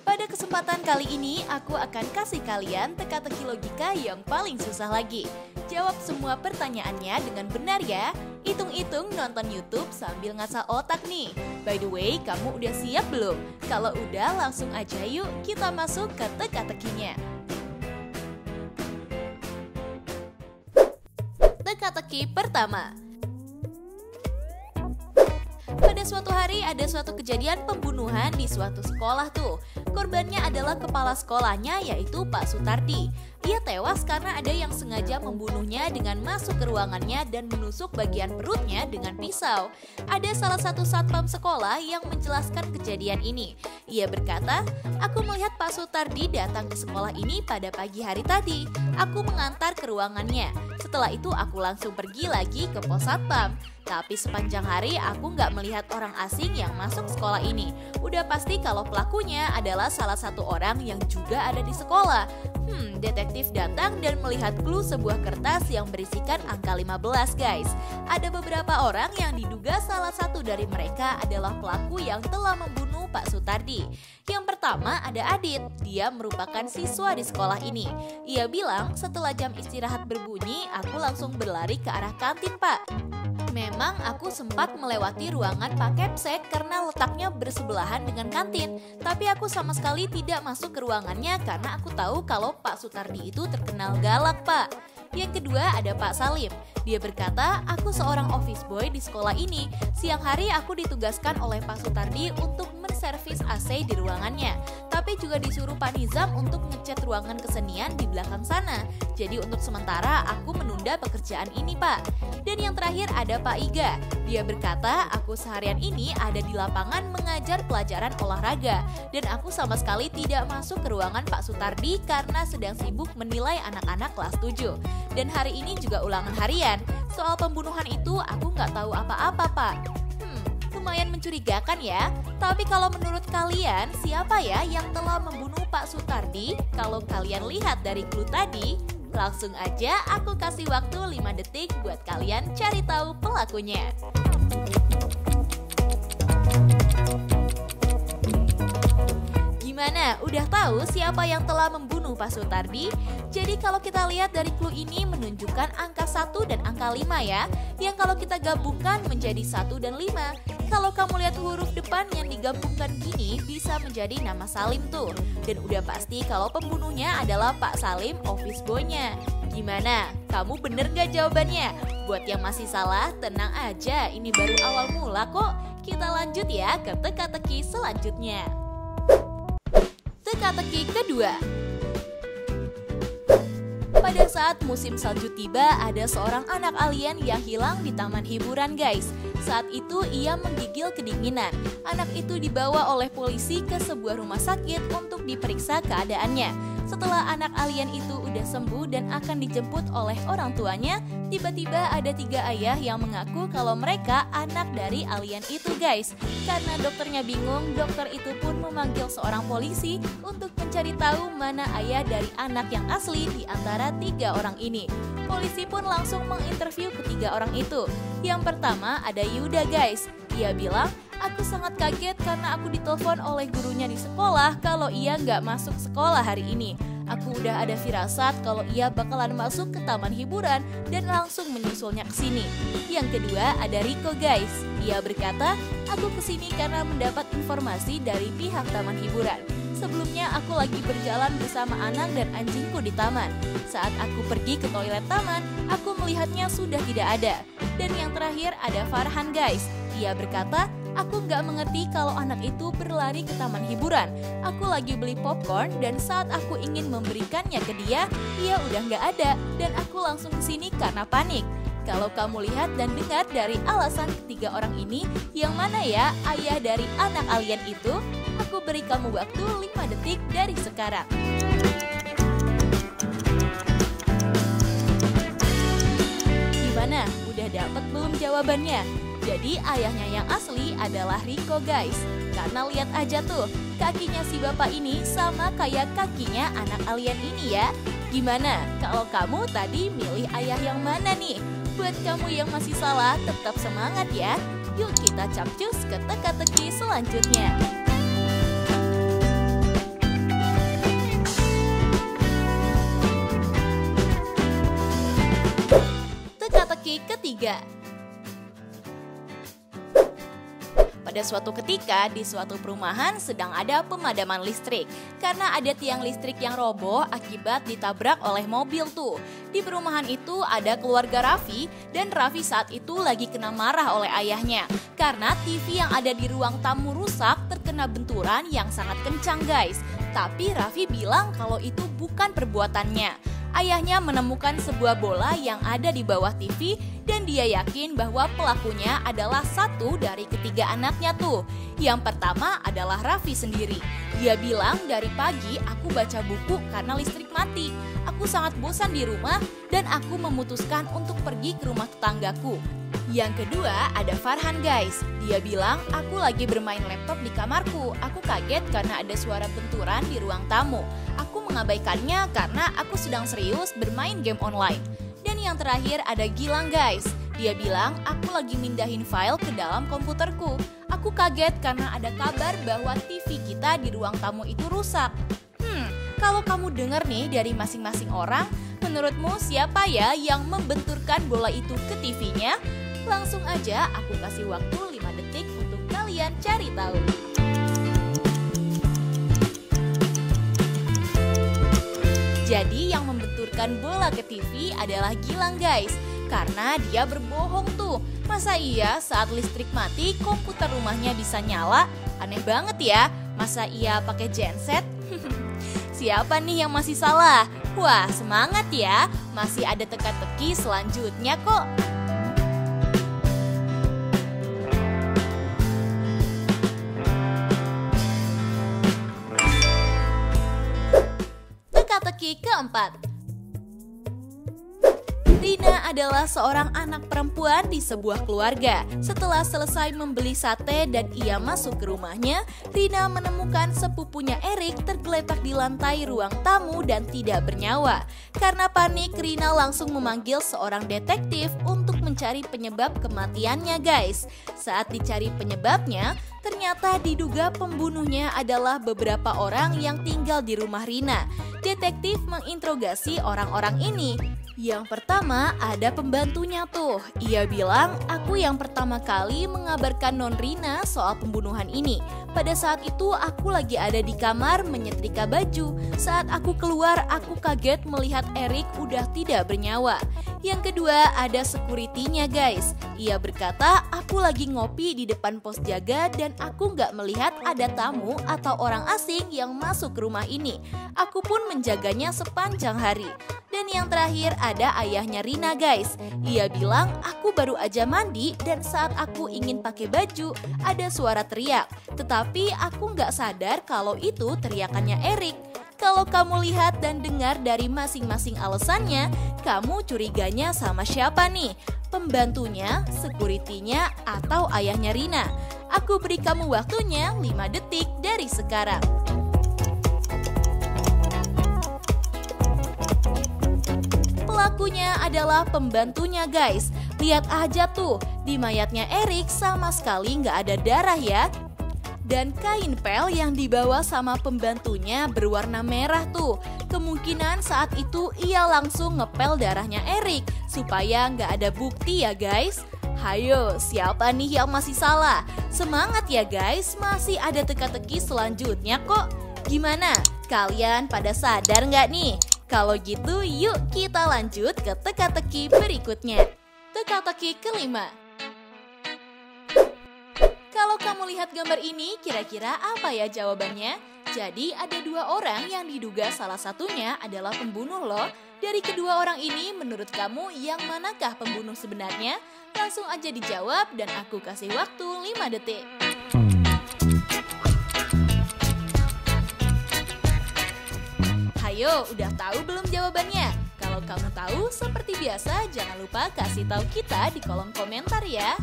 Pada kesempatan kali ini, aku akan kasih kalian teka-teki logika yang paling susah lagi. Jawab semua pertanyaannya dengan benar ya. Hitung-hitung nonton YouTube sambil ngasah otak nih. By the way, kamu udah siap belum? Kalau udah, langsung aja yuk kita masuk ke teka-tekinya. Teka-teki pertama. Pada suatu hari ada suatu kejadian pembunuhan di suatu sekolah tuh. Korbannya adalah kepala sekolahnya yaitu Pak Sutardi. Ia tewas karena ada yang sengaja membunuhnya dengan masuk ke ruangannya dan menusuk bagian perutnya dengan pisau. Ada salah satu satpam sekolah yang menjelaskan kejadian ini. Ia berkata, "Aku melihat Pak Sutardi datang ke sekolah ini pada pagi hari tadi. Aku mengantar ke ruangannya. Setelah itu aku langsung pergi lagi ke pos satpam. Tapi sepanjang hari aku nggak melihat orang asing yang masuk sekolah ini. Udah pasti kalau pelakunya adalah salah satu orang yang juga ada di sekolah." Detektif datang dan melihat clue sebuah kertas yang berisikan angka 15 guys. Ada beberapa orang yang diduga salah satu dari mereka adalah pelaku yang telah membunuh Pak Sutardi. Yang pertama ada Adit, dia merupakan siswa di sekolah ini. Ia bilang setelah jam istirahat berbunyi, aku langsung berlari ke arah kantin Pak. Memang aku sempat melewati ruangan Pak Kepsek karena letaknya bersebelahan dengan kantin. Tapi aku sama sekali tidak masuk ke ruangannya karena aku tahu kalau Pak Sutardi itu terkenal galak Pak. Yang kedua ada Pak Salim. Dia berkata, aku seorang office boy di sekolah ini. Siang hari aku ditugaskan oleh Pak Sutardi untuk menservis AC di ruangannya. Tapi juga disuruh Pak Nizam untuk ngecat ruangan kesenian di belakang sana. Jadi untuk sementara aku menunda pekerjaan ini Pak. Dan yang terakhir ada Pak Iga. Dia berkata, aku seharian ini ada di lapangan mengajar pelajaran olahraga. Dan aku sama sekali tidak masuk ke ruangan Pak Sutardi karena sedang sibuk menilai anak-anak kelas 7. Dan hari ini juga ulangan harian. Soal pembunuhan itu aku nggak tahu apa-apa Pak. Lumayan mencurigakan ya. Tapi kalau menurut kalian, siapa ya yang telah membunuh Pak Sutardi? Kalau kalian lihat dari clue tadi, langsung aja aku kasih waktu 5 detik buat kalian cari tahu pelakunya. Gimana? Udah tahu siapa yang telah membunuh Pak Sutardi? Jadi kalau kita lihat dari clue ini menunjukkan angka 1 dan angka 5 ya. Yang kalau kita gabungkan menjadi 1 dan 5. Kalau kamu lihat huruf depan yang digabungkan gini bisa menjadi nama Salim tuh. Dan udah pasti kalau pembunuhnya adalah Pak Salim, office boy-nya. Gimana? Kamu bener gak jawabannya? Buat yang masih salah, tenang aja, ini baru awal mula kok. Kita lanjut ya ke teka-teki selanjutnya. Teka-teki kedua. Pada saat musim salju tiba, ada seorang anak alien yang hilang di taman hiburan guys. Saat itu ia menggigil kedinginan. Anak itu dibawa oleh polisi ke sebuah rumah sakit untuk diperiksa keadaannya. Setelah anak alien itu udah sembuh dan akan dijemput oleh orang tuanya, tiba-tiba ada 3 ayah yang mengaku kalau mereka anak dari alien itu guys. Karena dokternya bingung, dokter itu pun memanggil seorang polisi untuk mencari tahu mana ayah dari anak yang asli di antara 3 orang ini. Polisi pun langsung menginterview ketiga orang itu. Yang pertama ada Yuda guys. Dia bilang, aku sangat kaget karena aku ditelepon oleh gurunya di sekolah kalau ia nggak masuk sekolah hari ini. Aku udah ada firasat kalau ia bakalan masuk ke taman hiburan dan langsung menyusulnya ke sini. Yang kedua ada Riko guys. Dia berkata, aku kesini karena mendapat informasi dari pihak taman hiburan. Sebelumnya aku lagi berjalan bersama anak dan anjingku di taman. Saat aku pergi ke toilet taman, aku melihatnya sudah tidak ada. Dan yang terakhir ada Farhan guys. Dia berkata, aku nggak mengerti kalau anak itu berlari ke taman hiburan. Aku lagi beli popcorn dan saat aku ingin memberikannya ke dia, ia udah nggak ada. Dan aku langsung ke sini karena panik. Kalau kamu lihat dan dengar dari alasan ketiga orang ini, yang mana ya ayah dari anak alien itu? Aku beri kamu waktu 5 detik dari sekarang. Gimana? Udah dapat belum jawabannya? Jadi ayahnya yang asli adalah Riko guys. Karena lihat aja tuh, kakinya si bapak ini sama kayak kakinya anak alien ini ya. Gimana? Kalau kamu tadi milih ayah yang mana nih? Buat kamu yang masih salah, tetap semangat ya. Yuk kita capcus ke teka-teki selanjutnya. Teka-teki ketiga. Pada suatu ketika di suatu perumahan sedang ada pemadaman listrik karena ada tiang listrik yang roboh akibat ditabrak oleh mobil tuh. Di perumahan itu ada keluarga Raffi dan Raffi saat itu lagi kena marah oleh ayahnya karena TV yang ada di ruang tamu rusak terkena benturan yang sangat kencang guys. Tapi Raffi bilang kalau itu bukan perbuatannya. Ayahnya menemukan sebuah bola yang ada di bawah TV dan dia yakin bahwa pelakunya adalah satu dari ketiga anaknya tuh. Yang pertama adalah Raffi sendiri. Dia bilang dari pagi aku baca buku karena listrik mati. Aku sangat bosan di rumah dan aku memutuskan untuk pergi ke rumah tetanggaku. Yang kedua ada Farhan guys. Dia bilang aku lagi bermain laptop di kamarku. Aku kaget karena ada suara benturan di ruang tamu. Aku mengabaikannya karena aku sedang serius bermain game online. Dan yang terakhir ada Gilang guys. Dia bilang aku lagi mindahin file ke dalam komputerku. Aku kaget karena ada kabar bahwa TV kita di ruang tamu itu rusak. Kalau kamu dengar nih dari masing-masing orang, menurutmu siapa ya yang membenturkan bola itu ke TV-nya? Langsung aja aku kasih waktu 5 detik untuk kalian cari tahu. Jadi yang membenturkan bola ke TV adalah Gilang guys. Karena dia berbohong tuh. Masa iya saat listrik mati komputer rumahnya bisa nyala? Aneh banget ya. Masa iya pakai genset? Siapa nih yang masih salah? Wah semangat ya. Masih ada teka-teki selanjutnya kok. Teka-teki keempat. Rina adalah seorang anak perempuan di sebuah keluarga. Setelah selesai membeli sate dan ia masuk ke rumahnya, Rina menemukan sepupunya Erik tergeletak di lantai ruang tamu dan tidak bernyawa. Karena panik, Rina langsung memanggil seorang detektif untuk mencari penyebab kematiannya guys. Saat dicari penyebabnya, ternyata diduga pembunuhnya adalah beberapa orang yang tinggal di rumah Rina. Detektif menginterogasi orang-orang ini. Yang pertama ada pembantunya tuh. Ia bilang, aku yang pertama kali mengabarkan Non Rina soal pembunuhan ini. Pada saat itu aku lagi ada di kamar menyetrika baju. Saat aku keluar aku kaget melihat Erik udah tidak bernyawa. Yang kedua ada security-nya guys. Ia berkata, aku lagi ngopi di depan pos jaga dan aku nggak melihat ada tamu atau orang asing yang masuk ke rumah ini. Aku pun menjaganya sepanjang hari. Dan yang terakhir ada ayahnya Rina guys. Ia bilang aku baru aja mandi dan saat aku ingin pakai baju ada suara teriak. Tetapi aku nggak sadar kalau itu teriakannya Erik. Kalau kamu lihat dan dengar dari masing-masing alasannya, kamu curiganya sama siapa nih? Pembantunya, security-nya, atau ayahnya Rina? Aku beri kamu waktunya 5 detik dari sekarang. Pelakunya adalah pembantunya guys. Lihat aja tuh, di mayatnya Erik sama sekali nggak ada darah ya. Dan kain pel yang dibawa sama pembantunya berwarna merah tuh. Kemungkinan saat itu ia langsung ngepel darahnya Erik supaya nggak ada bukti ya guys. Hayo, siapa nih yang masih salah? Semangat ya guys, masih ada teka-teki selanjutnya kok. Gimana? Kalian pada sadar nggak nih? Kalau gitu yuk kita lanjut ke teka-teki berikutnya. Teka-teki kelima. Kalau kamu lihat gambar ini, kira-kira apa ya jawabannya? Jadi ada 2 orang yang diduga salah satunya adalah pembunuh loh. Dari kedua orang ini, menurut kamu yang manakah pembunuh sebenarnya? Langsung aja dijawab dan aku kasih waktu 5 detik. Hayo, udah tahu belum jawabannya? Kalau kamu tahu, seperti biasa jangan lupa kasih tahu kita di kolom komentar ya.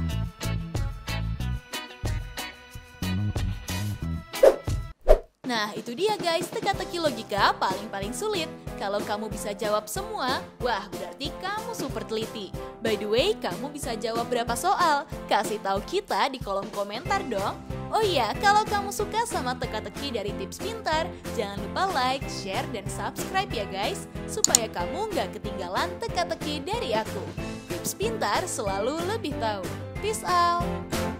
Nah, itu dia guys, teka-teki logika paling sulit. Kalau kamu bisa jawab semua, wah berarti kamu super teliti. By the way, kamu bisa jawab berapa soal? Kasih tahu kita di kolom komentar dong. Oh iya, kalau kamu suka sama teka-teki dari Tips Pintar, jangan lupa like, share, dan subscribe ya guys, supaya kamu nggak ketinggalan teka-teki dari aku. Tips Pintar selalu lebih tahu. Peace out!